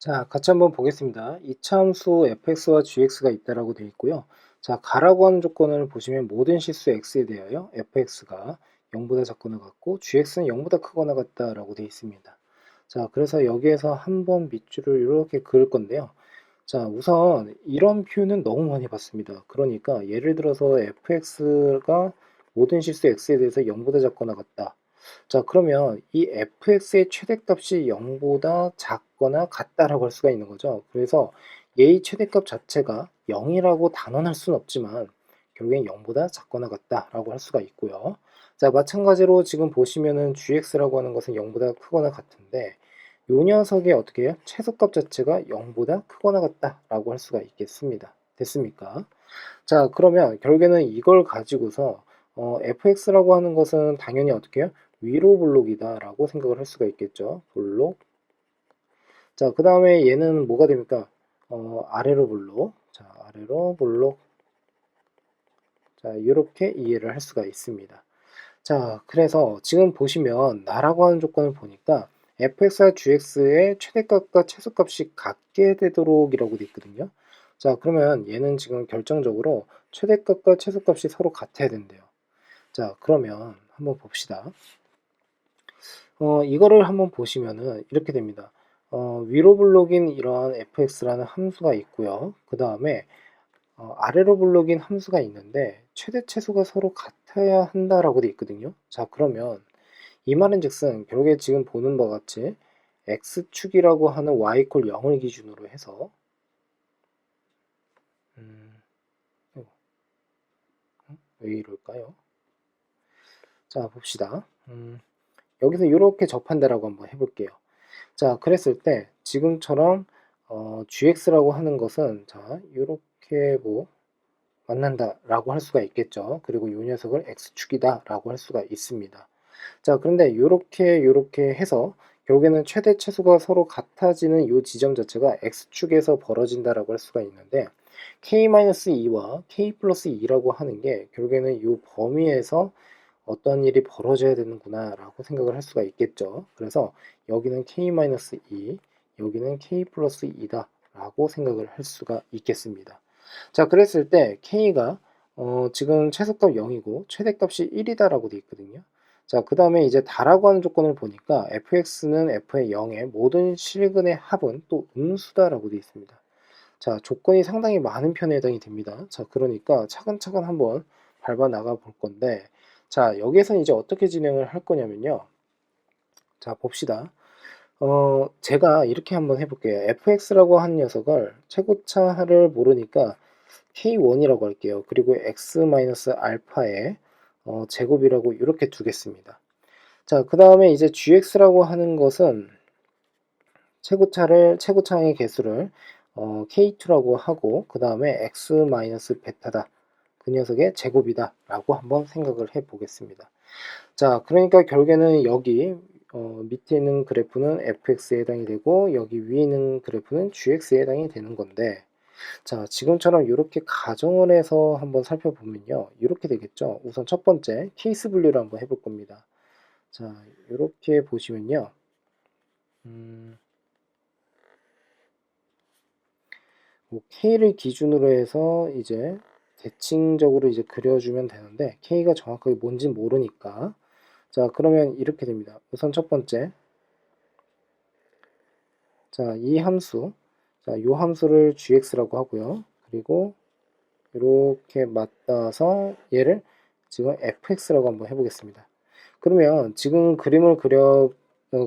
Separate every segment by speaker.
Speaker 1: 자, 같이 한번 보겠습니다. 이차함수 fx와 gx가 있다라고 되어 있고요. 자, 가라고 하는 조건을 보시면 모든 실수 x에 대하여 fx가 0보다 작거나 같고 gx는 0보다 크거나 같다라고 되어 있습니다. 자, 그래서 여기에서 한번 밑줄을 이렇게 그을 건데요. 자, 우선 이런 표현은 너무 많이 봤습니다. 그러니까 예를 들어서 fx가 모든 실수 x에 대해서 0보다 작거나 같다. 자, 그러면 이 fx의 최대값이 0보다 작거나 같다라고 할 수가 있는 거죠. 그래서 얘의 최대값 자체가 0이라고 단언할 수는 없지만 결국엔 0보다 작거나 같다라고 할 수가 있고요. 자, 마찬가지로 지금 보시면은 gx라고 하는 것은 0보다 크거나 같은데 요 녀석의 어떻게 해요? 최소값 자체가 0보다 크거나 같다라고 할 수가 있겠습니다. 됐습니까? 자, 그러면 결국에는 이걸 가지고서 fx라고 하는 것은 당연히 어떻게 해요? 위로 블록이다라고 생각을 할 수가 있겠죠. 블록. 자, 그 다음에 얘는 뭐가 됩니까? 아래로 블록. 자, 아래로 블록. 자, 이렇게 이해를 할 수가 있습니다. 자, 그래서 지금 보시면 나라고 하는 조건을 보니까 fx와 gx의 최대값과 최소값이 같게 되도록이라고 되어 있거든요. 자, 그러면 얘는 지금 결정적으로 최대값과 최소값이 서로 같아야 된대요. 자, 그러면 한번 봅시다. 이거를 한번 보시면은 이렇게 됩니다. 위로 블록인 이러한 fx라는 함수가 있고요. 그 다음에 아래로 블록인 함수가 있는데 최대 최소가 서로 같아야 한다라고 되어 있거든요. 자, 그러면 이 말은즉슨 결국에 지금 보는 바와 같이 x축이라고 하는 y = 0을 기준으로 해서 아이고, 왜 이럴까요? 자, 봅시다. 여기서 이렇게 접한다라고 한번 해볼게요. 자, 그랬을 때 지금처럼 gx라고 하는 것은 자, 이렇게 뭐 만난다라고 할 수가 있겠죠. 그리고 이 녀석을 x축이다라고 할 수가 있습니다. 자, 그런데 요렇게 해서 결국에는 최대 최소가 서로 같아지는 이 지점 자체가 x축에서 벌어진다라고 할 수가 있는데 k-2와 k+2라고 하는 게 결국에는 이 범위에서 어떤 일이 벌어져야 되는구나 라고 생각을 할 수가 있겠죠. 그래서 여기는 k-2, 여기는 k+2다 라고 생각을 할 수가 있겠습니다. 자, 그랬을 때 k가 지금 최소값 0이고 최대값이 1이다 라고 되어 있거든요. 자, 그 다음에 이제 다라고 하는 조건을 보니까 fx는 f의 0의 모든 실근의 합은 또 음수다라고 되어 있습니다. 자, 조건이 상당히 많은 편에 해당이 됩니다. 자, 그러니까 차근차근 한번 밟아 나가 볼 건데, 자, 여기에서는 이제 어떻게 진행을 할 거냐면요. 자, 봅시다. 제가 이렇게 한번 해볼게요. fx라고 한 녀석을 최고차를 모르니까 k1이라고 할게요. 그리고 x-알파의 제곱이라고 이렇게 두겠습니다. 자, 그 다음에 이제 gx라고 하는 것은 최고차의 개수를 k2라고 하고 그 다음에 x-베타다. 그 녀석의 제곱이다 라고 한번 생각을 해 보겠습니다. 자, 그러니까 결국에는 여기 밑에 있는 그래프는 fx에 해당이 되고 여기 위에 있는 그래프는 gx에 해당이 되는 건데, 자, 지금처럼 이렇게 가정을 해서 한번 살펴보면요, 이렇게 되겠죠. 우선 첫 번째 케이스 분류를 한번 해볼 겁니다. 자, 이렇게 보시면요, 뭐 K를 기준으로 해서 이제 대칭적으로 이제 그려주면 되는데 K가 정확하게 뭔지 모르니까, 자, 그러면 이렇게 됩니다. 우선 첫 번째, 자, 이 함수, 자, 요 함수를 gx라고 하고요. 그리고 이렇게 맞닿아서 얘를 지금 fx라고 한번 해보겠습니다. 그러면 지금 그림을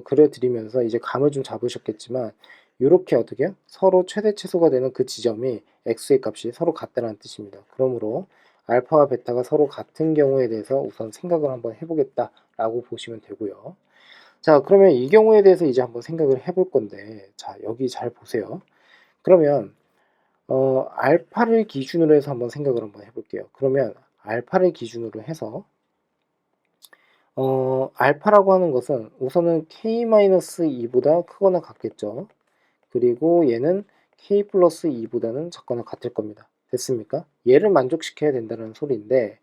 Speaker 1: 그려드리면서 이제 감을 좀 잡으셨겠지만 이렇게 어떻게 요 서로 최대 최소가 되는 그 지점이 x의 값이 서로 같다는 뜻입니다. 그러므로 알파와 베타가 서로 같은 경우에 대해서 우선 생각을 한번 해보겠다라고 보시면 되고요. 자, 그러면 이 경우에 대해서 이제 한번 생각을 해볼 건데, 자, 여기 잘 보세요. 그러면 알파를 기준으로 해서 한번 생각을 한번 해볼게요. 그러면 알파를 기준으로 해서 알파라고 하는 것은 우선은 k-2보다 크거나 같겠죠. 그리고 얘는 k+2보다는 작거나 같을 겁니다. 됐습니까? 얘를 만족시켜야 된다는 소리인데,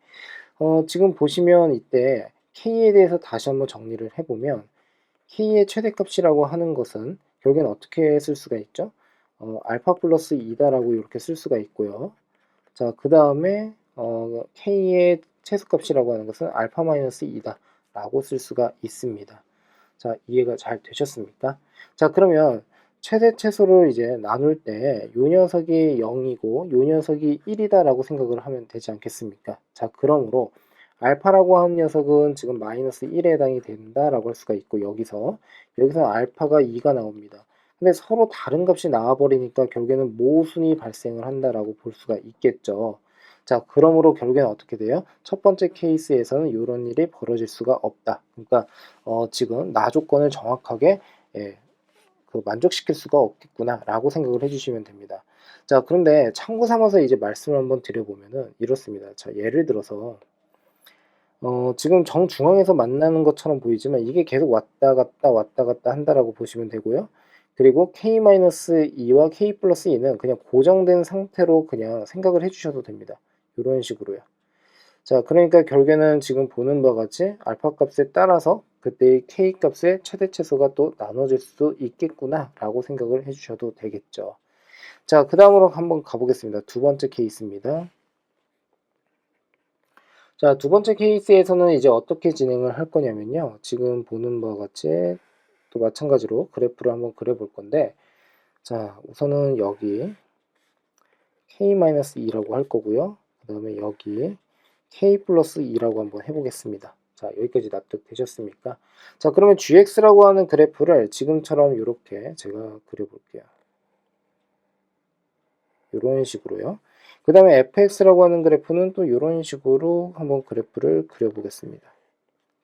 Speaker 1: 지금 보시면 이때 k에 대해서 다시 한번 정리를 해보면 k의 최대값이라고 하는 것은 결국엔 어떻게 쓸 수가 있죠? 알파 플러스 2다라고 이렇게 쓸 수가 있고요. 자, 그 다음에 k의 최소값이라고 하는 것은 알파 마이너스 2다 라고 쓸 수가 있습니다. 자, 이해가 잘 되셨습니까? 자, 그러면 최대 최소를 이제 나눌 때 요 녀석이 0이고 요 녀석이 1이다 라고 생각을 하면 되지 않겠습니까? 자, 그러므로 알파라고 하는 녀석은 지금 마이너스 1에 해당이 된다라고 할 수가 있고, 여기서 알파가 2가 나옵니다. 근데 서로 다른 값이 나와버리니까 결국에는 모순이 발생을 한다라고 볼 수가 있겠죠. 자, 그러므로 결국에는 어떻게 돼요? 첫 번째 케이스에서는 이런 일이 벌어질 수가 없다. 그러니까 지금 나 조건을 정확하게 만족시킬 수가 없겠구나라고 생각을 해주시면 됩니다. 자, 그런데 참고 삼아서 이제 말씀을 한번 드려보면은 이렇습니다. 자, 예를 들어서 지금 정중앙에서 만나는 것처럼 보이지만 이게 계속 왔다 갔다 한다라고 보시면 되고요. 그리고 k-2와 k 플러스 2는 그냥 고정된 상태로 그냥 생각을 해주셔도 됩니다. 이런 식으로요. 자, 그러니까 결국에는 지금 보는 바와 같이 알파 값에 따라서 그때의 k 값의 최대 최소가 또 나눠질 수 있겠구나 라고 생각을 해주셔도 되겠죠. 자, 그 다음으로 한번 가보겠습니다. 두 번째 케이스입니다. 자, 두 번째 케이스에서는 이제 어떻게 진행을 할 거냐면요. 지금 보는 바와 같이 또 마찬가지로 그래프를 한번 그려볼 건데, 자, 우선은 여기 k-2라고 할 거고요. 그 다음에 여기 k 플러스 2라고 한번 해보겠습니다. 자, 여기까지 납득되셨습니까? 자, 그러면 gx라고 하는 그래프를 지금처럼 이렇게 제가 그려볼게요. 이런 식으로요. 그 다음에 fx라고 하는 그래프는 또 이런 식으로 한번 그래프를 그려보겠습니다.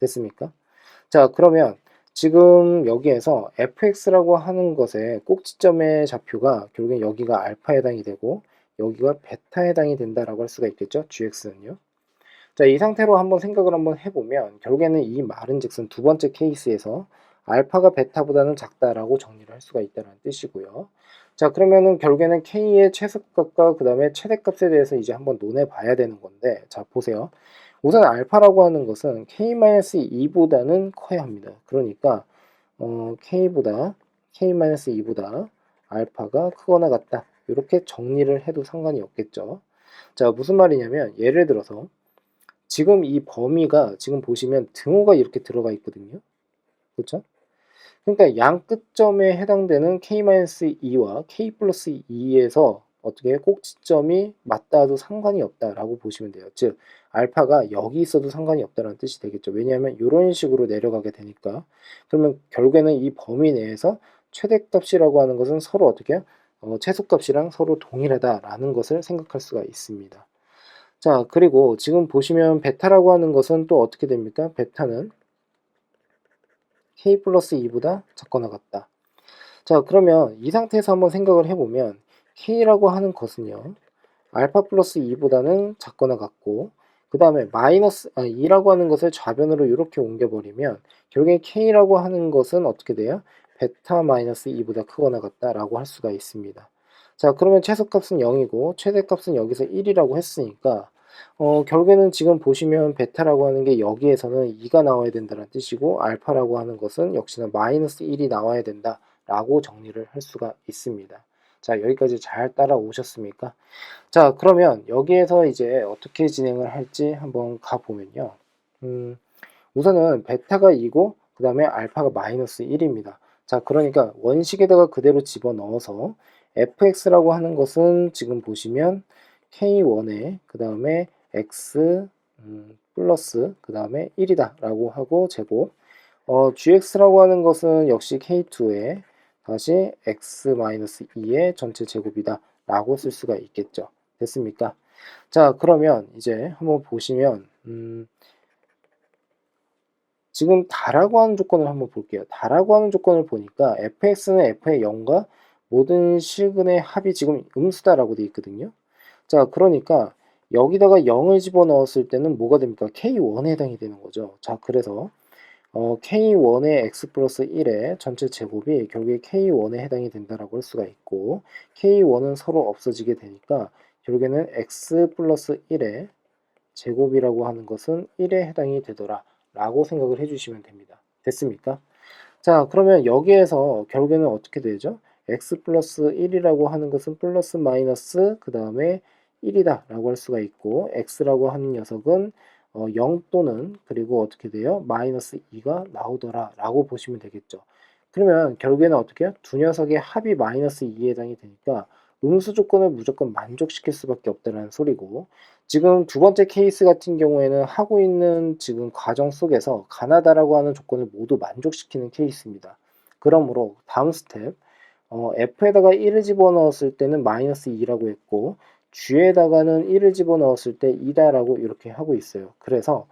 Speaker 1: 됐습니까? 자, 그러면 지금 여기에서 fx라고 하는 것의 꼭지점의 좌표가 결국엔 여기가 알파에 해당이 되고 여기가 베타에 해당이 된다라고 할 수가 있겠죠? gx는요. 자, 이 상태로 한번 생각을 한번 해보면 결국에는 이 말은즉슨 두 번째 케이스에서 알파가 베타보다는 작다라고 정리를 할 수가 있다는 뜻이고요. 자, 그러면은 결국에는 k의 최소값과 그 다음에 최대값에 대해서 이제 한번 논해 봐야 되는 건데, 자, 보세요. 우선 알파라고 하는 것은 k-2보다는 커야 합니다. 그러니까 k-2보다 알파가 크거나 같다. 이렇게 정리를 해도 상관이 없겠죠. 자, 무슨 말이냐면 예를 들어서 지금 이 범위가 지금 보시면 등호가 이렇게 들어가 있거든요. 그렇죠? 그러니까 양 끝점에 해당되는 k-2와 k 플러스 2에서 어떻게 꼭지점이 맞닿아도 상관이 없다라고 보시면 돼요. 즉 알파가 여기 있어도 상관이 없다는 뜻이 되겠죠. 왜냐하면 이런 식으로 내려가게 되니까. 그러면 결국에는 이 범위 내에서 최대값이라고 하는 것은 서로 어떻게 최소값이랑 서로 동일하다라는 것을 생각할 수가 있습니다. 자, 그리고 지금 보시면 베타라고 하는 것은 또 어떻게 됩니까? 베타는 k 플러스 2보다 작거나 같다. 자, 그러면 이 상태에서 한번 생각을 해보면 k라고 하는 것은요, 알파 플러스 2보다는 작거나 같고, 그 다음에 마이너스 2라고 하는 것을 좌변으로 이렇게 옮겨버리면 결국에 k라고 하는 것은 어떻게 돼요? 베타 마이너스 2보다 크거나 같다라고 할 수가 있습니다. 자, 그러면 최소값은 0이고 최대값은 여기서 1이라고 했으니까 결국에는 지금 보시면 베타라고 하는 게 여기에서는 2가 나와야 된다는 뜻이고 알파라고 하는 것은 역시나 마이너스 1이 나와야 된다라고 정리를 할 수가 있습니다. 자, 여기까지 잘 따라오셨습니까? 자, 그러면 여기에서 이제 어떻게 진행을 할지 한번 가보면요. 우선은 베타가 2고 그 다음에 알파가 마이너스 1입니다. 자, 그러니까 원식에다가 그대로 집어넣어서 fx라고 하는 것은 지금 보시면 k1에 그 다음에 x 플러스 그 다음에 1이다 라고 하고 제곱 gx라고 하는 것은 역시 k2에 다시 x-2의 전체 제곱이다 라고 쓸 수가 있겠죠. 됐습니까? 자, 그러면 이제 한번 보시면 지금 다라고 하는 조건을 한번 볼게요. 다라고 하는 조건을 보니까 fx는 f의 0과 모든 실근의 합이 지금 음수다라고 되어 있거든요. 자, 그러니까 여기다가 0을 집어넣었을 때는 뭐가 됩니까? k1에 해당이 되는 거죠. 자, 그래서 k1의 x 플러스 1의 전체 제곱이 결국에 k1에 해당이 된다라고 할 수가 있고 k1은 서로 없어지게 되니까 결국에는 x 플러스 1의 제곱이라고 하는 것은 1에 해당이 되더라 라고 생각을 해주시면 됩니다. 됐습니까? 자, 그러면 여기에서 결국에는 어떻게 되죠? x 플러스 1이라고 하는 것은 플러스 마이너스 그 다음에 1이다 라고 할 수가 있고, x라고 하는 녀석은 0 또는 그리고 어떻게 돼요? 마이너스 2가 나오더라 라고 보시면 되겠죠. 그러면 결국에는 어떻게 해요? 두 녀석의 합이 마이너스 2에 해당이 되니까 음수 조건을 무조건 만족시킬 수밖에 없다는 소리고, 지금 두 번째 케이스 같은 경우에는 하고 있는 지금 과정 속에서 가나다라고 하는 조건을 모두 만족시키는 케이스입니다. 그러므로 다음 스텝, f에다가 1을 집어넣었을 때는 마이너스 2라고 했고, g에다가는 1을 집어넣었을 때 2다라고 이렇게 하고 있어요. 그래서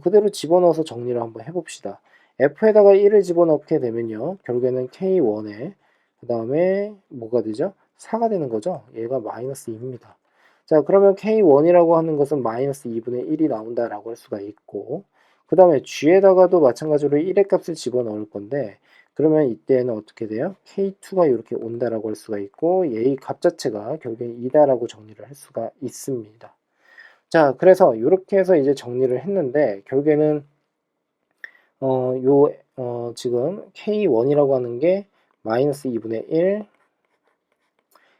Speaker 1: 그대로 집어넣어서 정리를 한번 해봅시다. f에다가 1을 집어넣게 되면요, 결국에는 k1에 그 다음에 뭐가 되죠? 4가 되는 거죠. 얘가 마이너스 2입니다. 자, 그러면 k1이라고 하는 것은 마이너스 2분의 1이 나온다라고 할 수가 있고, 그 다음에 g에다가도 마찬가지로 1의 값을 집어넣을 건데, 그러면 이때는 어떻게 돼요? k2가 이렇게 온다라고 할 수가 있고, 얘의 값 자체가 결국엔 2다라고 정리를 할 수가 있습니다. 자, 그래서 이렇게 해서 이제 정리를 했는데, 결국에는 지금 k1이라고 하는 게 마이너스 2분의 1,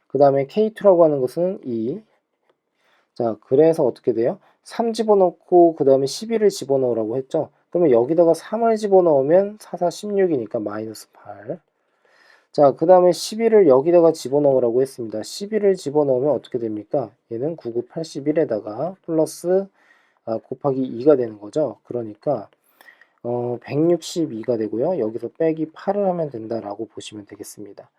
Speaker 1: 그 다음에 k2라고 하는 것은 2. 자, 그래서 어떻게 돼요? 3 집어넣고 그 다음에 11을 집어넣으라고 했죠. 그러면 여기다가 3을 집어넣으면 4, 4, 16이니까 마이너스 8. 자, 그 다음에 11을 여기다가 집어넣으라고 했습니다. 11을 집어넣으면 어떻게 됩니까? 얘는 99, 81에다가 플러스 곱하기 2가 되는 거죠. 그러니까 162가 되고요. 여기서 빼기 8을 하면 된다라고 보시면 되겠습니다.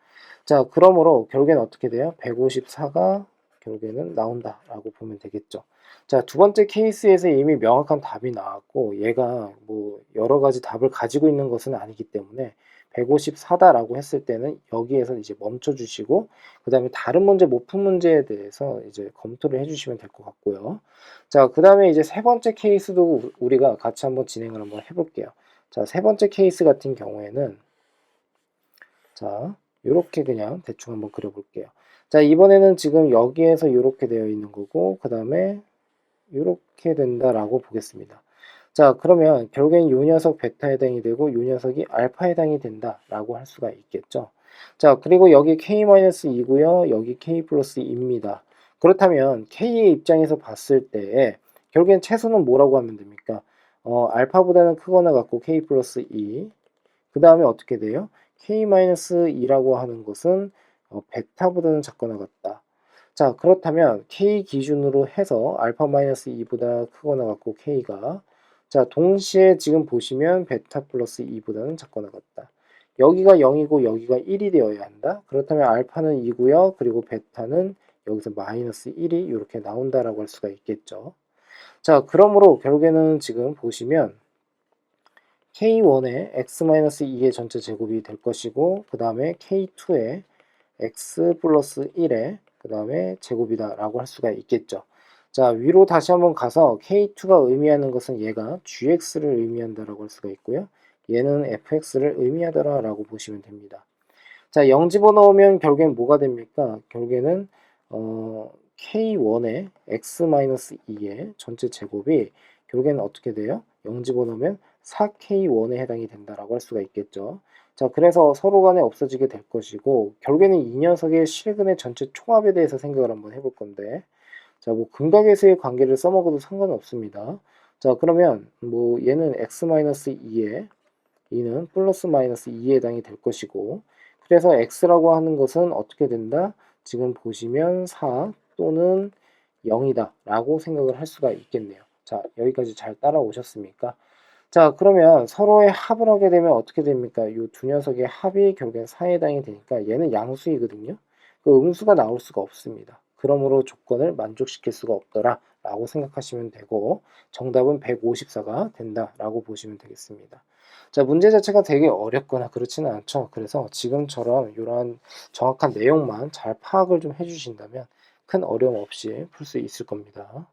Speaker 1: 자, 그러므로 결국에는 어떻게 돼요? 154가 결국에는 나온다라고 보면 되겠죠. 자, 두 번째 케이스에서 이미 명확한 답이 나왔고, 얘가 뭐 여러 가지 답을 가지고 있는 것은 아니기 때문에 154다라고 했을 때는 여기에서 이제 멈춰 주시고, 그 다음에 다른 문제 못 푼 문제에 대해서 이제 검토를 해주시면 될 것 같고요. 자, 그 다음에 이제 세 번째 케이스도 우리가 같이 한번 진행을 한번 해볼게요. 자, 세 번째 케이스 같은 경우에는, 자, 요렇게 그냥 대충 한번 그려볼게요. 자, 이번에는 지금 여기에서 이렇게 되어 있는 거고, 그 다음에 이렇게 된다라고 보겠습니다. 자, 그러면 결국엔 요 녀석 베타에 해당이 되고 요 녀석이 알파에 해당이 된다라고 할 수가 있겠죠. 자, 그리고 여기 k-2고요. 여기 k 플러스 2입니다. 그렇다면 k의 입장에서 봤을 때 결국엔 최소는 뭐라고 하면 됩니까? 알파보다는 크거나 같고 k 플러스 2. 그 다음에 어떻게 돼요? k-2라고 하는 것은 베타보다는 작거나 같다. 자, 그렇다면 k 기준으로 해서 알파 마이너스 2보다 크거나 같고 k가, 자, 동시에 지금 보시면 베타 플러스 2보다는 작거나 같다. 여기가 0이고 여기가 1이 되어야 한다. 그렇다면 알파는 2고요. 그리고 베타는 여기서 마이너스 1이 이렇게 나온다라고 할 수가 있겠죠. 자, 그러므로 결국에는 지금 보시면 k1의 x-2의 전체 제곱이 될 것이고, 그 다음에 k2의 x 플러스 1의 그 다음에 제곱이다 라고 할 수가 있겠죠. 자, 위로 다시 한번 가서 k2가 의미하는 것은 얘가 gx를 의미한다라고 할 수가 있고요. 얘는 fx를 의미하더라 라고 보시면 됩니다. 자, 0 집어넣으면 결국엔 뭐가 됩니까? 결국에는 k1의 x-2의 전체 제곱이 결국에는 어떻게 돼요? 0 집어넣으면 4k1에 해당이 된다라고 할 수가 있겠죠. 자, 그래서 서로 간에 없어지게 될 것이고, 결국에는 이 녀석의 실근의 전체 총합에 대해서 생각을 한번 해볼 건데, 자, 뭐 근각에서의 관계를 써먹어도 상관은 없습니다. 자, 그러면 뭐 얘는 x-2에 2는 플러스 마이너스 2에 해당이 될 것이고, 그래서 x라고 하는 것은 어떻게 된다? 지금 보시면 4 또는 0이다 라고 생각을 할 수가 있겠네요. 자, 여기까지 잘 따라오셨습니까? 자, 그러면 서로의 합을 하게 되면 어떻게 됩니까? 이 두 녀석의 합이 결국엔 4에 해당이 되니까 얘는 양수이거든요. 그 음수가 나올 수가 없습니다. 그러므로 조건을 만족시킬 수가 없더라 라고 생각하시면 되고, 정답은 154가 된다 라고 보시면 되겠습니다. 자, 문제 자체가 되게 어렵거나 그렇지는 않죠. 그래서 지금처럼 이러한 정확한 내용만 잘 파악을 좀 해주신다면 큰 어려움 없이 풀 수 있을 겁니다.